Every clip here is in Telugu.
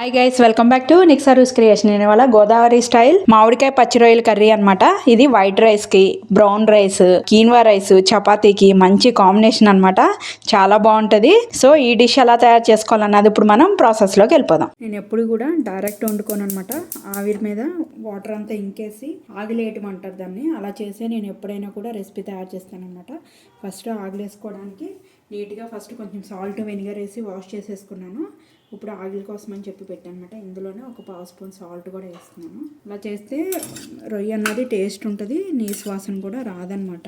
Hi guys, welcome back to Nixaroo's creation. నేను వాళ్ళ గోదావరి స్టైల్ మామిడికాయ పచ్చి రొయ్యల కర్రీ అనమాట. ఇది వైట్ రైస్ కి, బ్రౌన్ రైస్, కీన్వా రైస్, చపాతీకి మంచి కాంబినేషన్ అనమాట. చాలా బాగుంటది. సో ఈ డిష్ ఎలా తయారు చేసుకోవాలన్నది ఇప్పుడు మనం ప్రాసెస్ లోకి వెళ్ళిపోదాం. నేను ఎప్పుడు కూడా డైరెక్ట్ వండుకోను అనమాట. ఆవిరి మీద వాటర్ అంతా ఇంకేసి ఆగిలేయటం అంటారు దాన్ని. అలా చేసే నేను ఎప్పుడైనా కూడా రెసిపీ తయారు చేస్తాను అనమాట. ఫస్ట్ ఆగిలేసుకోవడానికి నీట్గా ఫస్ట్ కొంచెం సాల్ట్ వెనిగర్ వేసి వాష్ చేసేసుకున్నాను. ఇప్పుడు ఆగిల్ కోసం అని చెప్పి పెట్టాను అనమాట. ఇందులోనే ఒక పావు స్పూన్ సాల్ట్ కూడా వేస్తున్నాను. అలా చేస్తే రొయ్య అన్నది టేస్ట్ ఉంటుంది, నీసు వాసన కూడా రాదనమాట.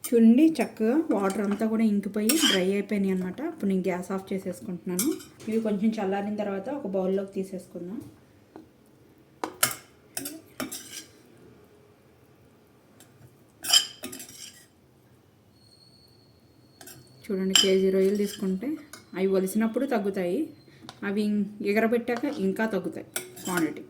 చూడండి, చక్కగా వాటర్ అంతా కూడా ఇంకిపోయి డ్రై అయిపోయినాయి అనమాట. ఇప్పుడు నేను గ్యాస్ ఆఫ్ చేసేసుకుంటున్నాను. ఇవి కొంచెం చల్లారిన తర్వాత ఒక బౌల్లోకి తీసేసుకుందాం. చూడండి, కేజీ రొయ్యలు తీసుకుంటే అవి ఒలిసినప్పుడు తగ్గుతాయి, అవి ఎగరబెట్టాక ఇంకా తగ్గుతాయి క్వాంటిటీ.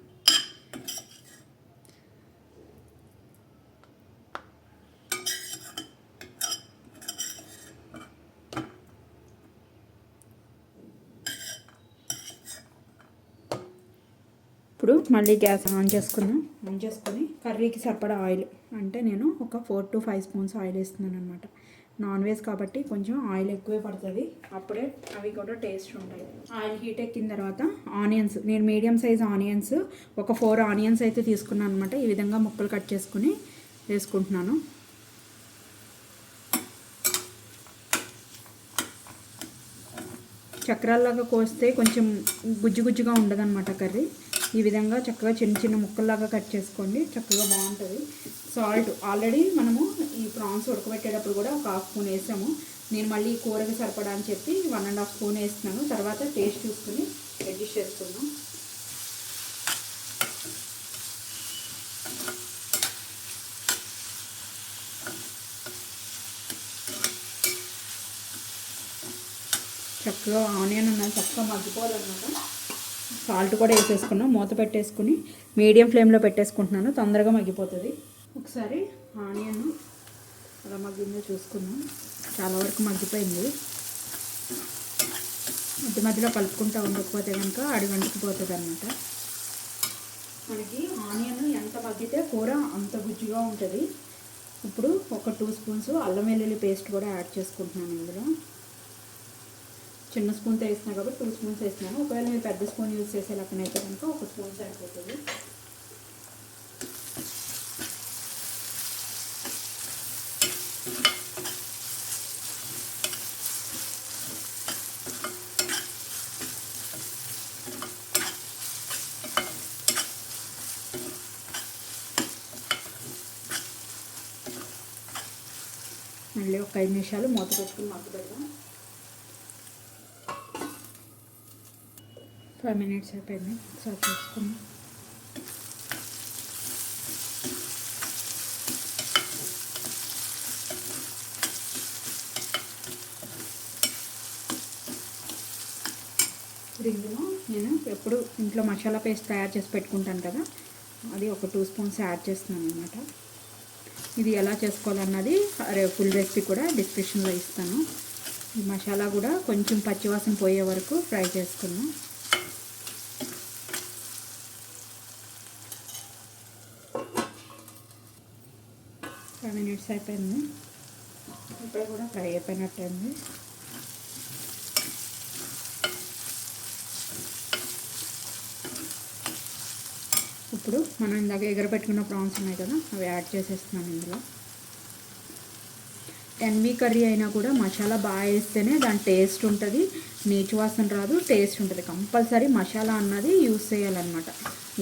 ఇప్పుడు మళ్ళీ గ్యాస్ ఆన్ చేసుకొని కర్రీకి సరిపడా ఆయిల్, అంటే నేను ఒక 4 to 5 స్పూన్స్ ఆయిల్ వేస్తున్నాను అనమాట. నాన్ వెజ్ కాబట్టి కొంచెం ఆయిల్ ఎక్కువే పడుతుంది, అప్పుడే అవి కూడా టేస్ట్ ఉంటాయి. ఆయిల్ హీట్ ఎక్కిన తర్వాత ఆనియన్స్, నేను మీడియం సైజ్ ఆనియన్స్ ఒక 4 ఆనియన్స్ అయితే తీసుకున్నాను అనమాట. ఈ విధంగా ముక్కలు కట్ చేసుకుని వేసుకుంటున్నాను. చక్రాల్లాగా కోస్తే కొంచెం గుజ్జుగా ఉండదన్నమాట కర్రీ. ఈ విధంగా చక్కగా చిన్న చిన్న ముక్కల్లాగా కట్ చేసుకోండి, చక్కగా బాగుంటుంది. సాల్ట్ ఆల్రెడీ మనము ఈ ప్రాన్స్ ఉడకబెట్టేటప్పుడు కూడా ఒక 1/2 స్పూన్ వేసాము. నేను మళ్ళీ కూరకి సరిపడా అని చెప్పి 1.5 స్పూన్ వేస్తున్నాను. తర్వాత టేస్ట్ చూసుకుని అడ్జస్ట్ చేసుకుందాం. చక్కగా ఆనియన్ ఉన్నది చక్కగా మగ్గిపోవాలన్నమాట. సాల్ట్ కూడా వేసేసుకున్నాం. మూత పెట్టేసుకుని మీడియం ఫ్లేమ్లో పెట్టేసుకుంటున్నాను, తొందరగా మగ్గిపోతుంది. ఒకసారి ఆనియన్ అలా మగ్గిందో చూసుకున్నాం. చాలా వరకు మగ్గిపోయింది. మధ్య మధ్యలో కలుపుకుంటూ ఉండకపోతే కనుక అడుగంటుకుపోతుంది అనమాట. మనకి ఆనియన్ ఎంత మగ్గితే కూర అంత గుజ్జుగా ఉంటుంది. ఇప్పుడు ఒక 2 స్పూన్స్ అల్లం వెల్లుల్లి పేస్ట్ కూడా యాడ్ చేసుకుంటున్నాను. ఇందులో చిన్న స్పూన్తో వేసినా కాబట్టి 2 స్పూన్స్ వేసినాను. ఒకవేళ మీరు పెద్ద స్పూన్ యూజ్ చేసే లెక్కనైతే కనుక 1 స్పూన్ సరిపోతుంది. మళ్ళీ ఒక 5 నిమిషాలు మూత పెట్టుకుని మగ్గ పెడదాం. 5 minutes అయిపోయింది. ఒకసారి చూసుకుని ఇందులో నేను ఎప్పుడు ఇంట్లో మసాలా పేస్ట్ తయారు చేసి పెట్టుకుంటాను కదా, అది ఒక 2 స్పూన్స్ యాడ్ చేస్తున్నాను అనమాట. ఇది ఎలా చేసుకోవాలన్నది ఫుల్ రెసిపీ కూడా డిస్క్రిప్షన్లో ఇస్తాను. ఈ మసాలా కూడా కొంచెం పచ్చివాసన పోయే వరకు ఫ్రై చేసుకున్నాం. 5 minutes అయిపోయింది. ఇప్పుడు కూడా ఫ్రై అయిపోయినట్టయింది. ఇప్పుడు మనం ఇందాక ఎగరబెట్టుకున్న ప్రాన్స్ ఉన్నాయి కదా, అవి యాడ్ చేసేస్తున్నాను ఇందులో. ఎన్వి కర్రీ అయినా కూడా మసాలా బాగా వేస్తేనే దాని టేస్ట్ ఉంటుంది, నీచు వాసన రాదు, టేస్ట్ ఉంటుంది. కంపల్సరీ మసాలా అన్నది యూస్ చేయాలన్నమాట.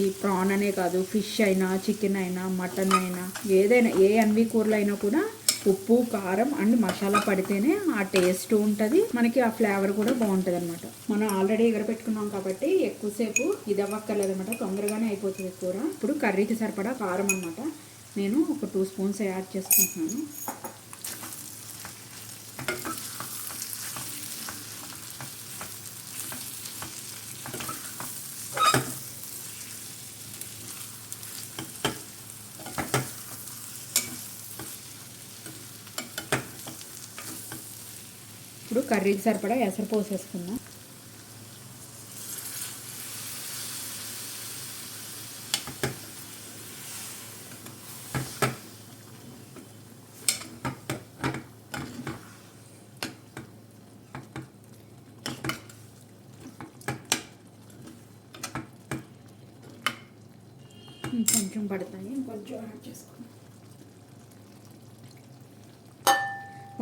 ఈ ప్రాన్ అనే కాదు, ఫిష్ అయినా, చికెన్ అయినా, మటన్ అయినా, ఏదైనా ఏ ఎన్వి కూరలు అయినా కూడా ఉప్పు, కారం అండ్ మసాలా పడితేనే ఆ టేస్ట్ ఉంటుంది, మనకి ఆ ఫ్లేవర్ కూడా బాగుంటుంది అనమాట. మనం ఆల్రెడీ ఎగరపెట్టుకున్నాం కాబట్టి ఎక్కువసేపు ఇది అవ్వక్కర్లేదు అనమాట, తొందరగానే అయిపోతుంది కూర. ఇప్పుడు కర్రీకి సరిపడా కారం అనమాట. నేను ఒక 2 స్పూన్స్ యాడ్ చేసుకుంటున్నాను. ఇప్పుడు కర్రీకి సరిపడా ఎసరు పోసేసుకుందాం. ఇంకొంచెం పడతాయి, ఇంకొంచెం యాడ్ చేసుకుందాం.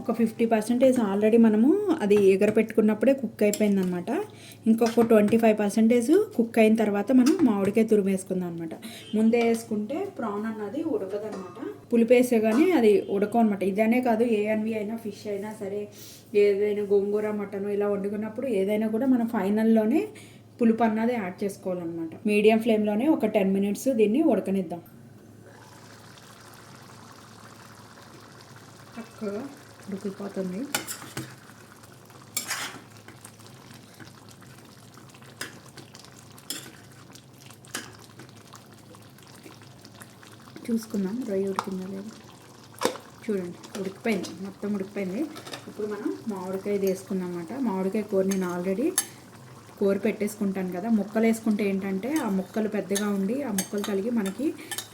ఒక 50% ఆల్రెడీ మనము అది ఎగరపెట్టుకున్నప్పుడే కుక్ అయిపోయిందనమాట. ఇంకొక 25% కుక్ అయిన తర్వాత మనం మామిడికాయ తురుము వేసుకుందాం అనమాట. ముందే వేసుకుంటే ప్రాన్ అన్నది ఉడకదనమాట. పులుపు వేసే కానీ అది ఉడకం అనమాట. ఇదనే కాదు, ఏ అన్వి అయినా ఫిష్ అయినా సరే, ఏదైనా గోంగూర మటన్ ఇలా వండుకున్నప్పుడు ఏదైనా కూడా మనం ఫైనల్లోనే పులుపు అన్నది యాడ్ చేసుకోవాలన్నమాట. మీడియం ఫ్లేమ్లోనే ఒక 10 minutes దీన్ని ఉడకనిద్దాం. చక్కగా ఉడికిపోతుంది. చూసుకుందాం రొయ్య ఉడికిందా లేదు. చూడండి ఉడికిపోయింది, మొత్తం ఉడికిపోయింది. ఇప్పుడు మనం మామిడికాయ వేసుకుందాం అన్నమాట. మామిడికాయ కూర నేను ఆల్రెడీ కూర పెట్టేసుకుంటాను కదా. ముక్కలు వేసుకుంటే ఏంటంటే ఆ ముక్కలు పెద్దగా ఉండి ఆ ముక్కలు కలిగి మనకి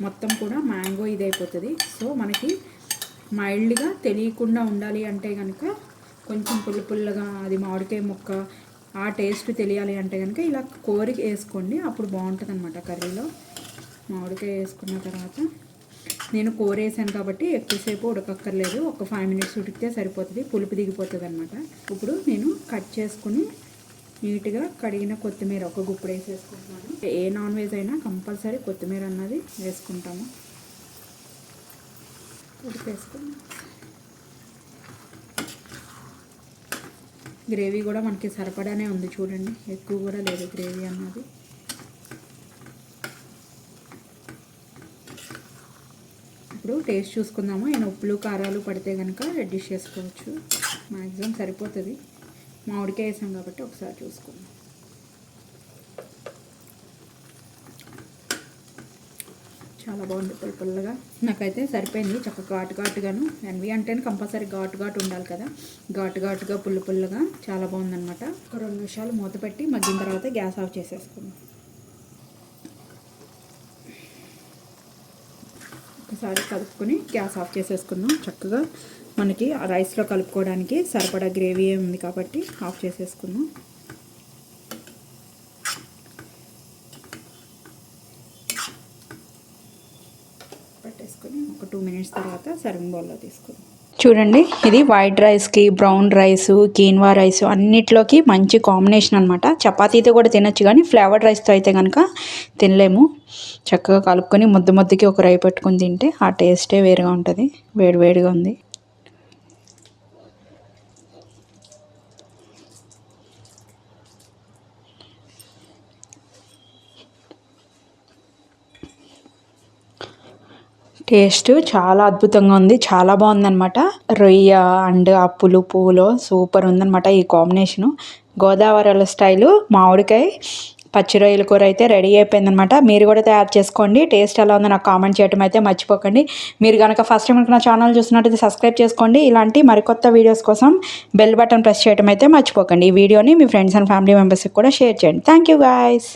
మొత్తం కూడా మ్యాంగో ఇది అయిపోతుంది. సో మనకి మైల్డ్గా తెలియకుండా ఉండాలి అంటే కనుక కొంచెం పుల్లగా అది మామిడికాయ ముక్క ఆ టేస్ట్ తెలియాలి అంటే కనుక ఇలా కోరి వేసుకోండి, అప్పుడు బాగుంటుంది అనమాట కర్రీలో. మామిడికాయ వేసుకున్న తర్వాత నేను కూర వేసాను కాబట్టి ఎక్కువసేపు ఉడకక్కర్లేదు, ఒక 5 minutes ఉడికితే సరిపోతుంది, పులుపు దిగిపోతుంది అనమాట. ఇప్పుడు నేను కట్ చేసుకుని నీట్గా కడిగిన కొత్తిమీర ఒక గుప్పుడు వేసేసుకుంటున్నాను. ఏ నాన్ వెజ్ అయినా కంపల్సరీ కొత్తిమీర అన్నది వేసుకుంటాము. ఉడికేసుకున్నాం. గ్రేవీ కూడా మనకి సరిపడానే ఉంది చూడండి, ఎక్కువ కూడా లేదు గ్రేవీ అన్నది. ఇప్పుడు టేస్ట్ చూసుకుందాము. నేను ఉప్పులు కారాలు పడితే కనుక అడ్జస్ట్ చేసుకోవచ్చు, మ్యాక్సిమం సరిపోతుంది. మామిడికాయ వేసాం కాబట్టి ఒకసారి చూసుకుందాం. చాలా బాగుంది, పుల్లగా నాకైతే సరిపోయింది. చక్కగా ఘాటుగాను, ఎన్వి అంటేనే కంపల్సరీ ఘాటు ఉండాలి కదా. ఘాటుగా పుల్లగా చాలా బాగుందనమాట. ఒక 2 నిమిషాలు మూత పెట్టి మగ్గిన తర్వాత గ్యాస్ ఆఫ్ చేసేసుకుందాం. ఒకసారి కలుపుకొని గ్యాస్ ఆఫ్ చేసేసుకుందాం. చక్కగా మనకి రైస్లో కలుపుకోవడానికి సరిపడా గ్రేవీ ఉంది కాబట్టి ఆఫ్ చేసేసుకుందాం. పెట్టేసుకొని ఒక 2 minutes తర్వాత సర్వింగ్ బౌల్లో తీసుకుందాం. చూడండి, ఇది వైట్ రైస్కి, బ్రౌన్ రైస్, కీన్వా రైస్ అన్నిట్లోకి మంచి కాంబినేషన్ అనమాట. చపాతీతో కూడా తినొచ్చు, కానీ ఫ్లేవర్డ్ రైస్తో అయితే కనుక తినలేము. చక్కగా కలుపుకొని ముద్దకి ఒక రై పెట్టుకొని తింటే ఆ టేస్టే వేరుగా ఉంటుంది. వేడిగా ఉంది. టేస్ట్ చాలా అద్భుతంగా ఉంది, చాలా బాగుందన్నమాట. రొయ్య అండ్ ఆ పులుపులో సూపర్ ఉందన్నమాట ఈ కాంబినేషను. గోదావరి స్టైలు మామిడికాయ పచ్చి రొయ్యల కూర అయితే రెడీ అయిపోయిందనమాట. మీరు కూడా తయారు చేసుకోండి. టేస్ట్ ఎలా ఉందో నాకు కామెంట్ చేయడం అయితే మర్చిపోకండి. మీరు కనుక ఫస్ట్ టైం నా ఛానల్ చూసినట్టయితే సబ్స్క్రైబ్ చేసుకోండి. ఇలాంటి మరికొత్త వీడియోస్ కోసం బెల్ బటన్ ప్రెస్ చేయడం అయితే మర్చిపోకండి. ఈ వీడియోని మీ ఫ్రెండ్స్ అండ్ ఫ్యామిలీ మెంబర్స్కి కూడా షేర్ చేయండి. Thank you guys.